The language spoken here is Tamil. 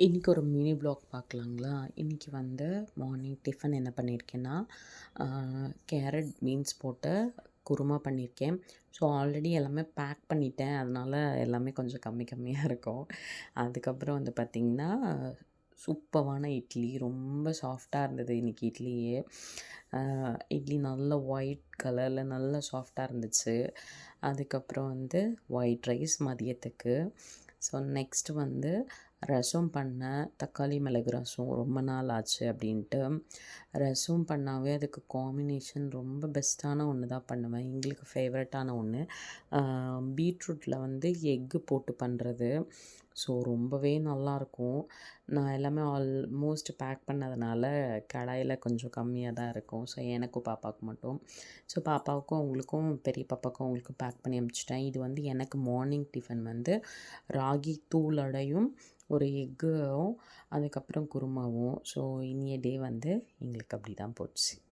இன்றைக்கி ஒரு மினி வ்ளாக் பார்க்கலாங்களா? இன்றைக்கி வந்து மார்னிங் டிஃபன் என்ன பண்ணியிருக்கேன்னா, கேரட், பீன்ஸ் போட்டு குருமா பண்ணியிருக்கேன். ஸோ ஆல்ரெடி எல்லாமே பேக் பண்ணிட்டேன். அதனால எல்லாமே கொஞ்சம் கம்மி கம்மியாக இருக்கும். அதுக்கப்புறம் வந்து பார்த்திங்கன்னா, சூப்பரான இட்லி ரொம்ப சாஃப்டாக இருந்தது இன்றைக்கி இட்லியே. இட்லி நல்ல ஒயிட் கலரில் நல்ல சாஃப்டாக இருந்துச்சு. அதுக்கப்புறம் வந்து ஒயிட் ரைஸ் மதியத்துக்கு. ஸோ நெக்ஸ்ட்டு வந்து ரசம் பண்ணேன். தக்காளி மிளகு ரசம் ரொம்ப நாள் ஆச்சு அப்படின்ட்டு. ரசம் பண்ணாவே அதுக்கு காம்பினேஷன் ரொம்ப பெஸ்ட்டான ஒன்று தான் பண்ணுவேன். எங்களுக்கு ஃபேவரட்டான ஒன்று. பீட்ரூட்டில் வந்து எக்கு போட்டு பண்ணுறது. ஸோ ரொம்பவே நல்லாயிருக்கும். நான் எல்லாமே ஆல்மோஸ்ட் பேக் பண்ணதுனால கடாயில் கொஞ்சம் கம்மியாக தான் இருக்கும். ஸோ எனக்கும் பாப்பாவுக்கும் மட்டும். ஸோ பாப்பாவுக்கும் அவங்களுக்கும் பெரிய பாப்பாவுக்கும் அவங்களுக்கும் பேக் பண்ணி அனுப்பிச்சிட்டேன். இது வந்து எனக்கு மார்னிங் டிஃபன் வந்து ராகி தூள் அடையும், ஒரு எக்கும், அதுக்கப்புறம் குருமாவும். ஸோ இனிய டே வந்து எங்களுக்கு அப்படி தான் போச்சு.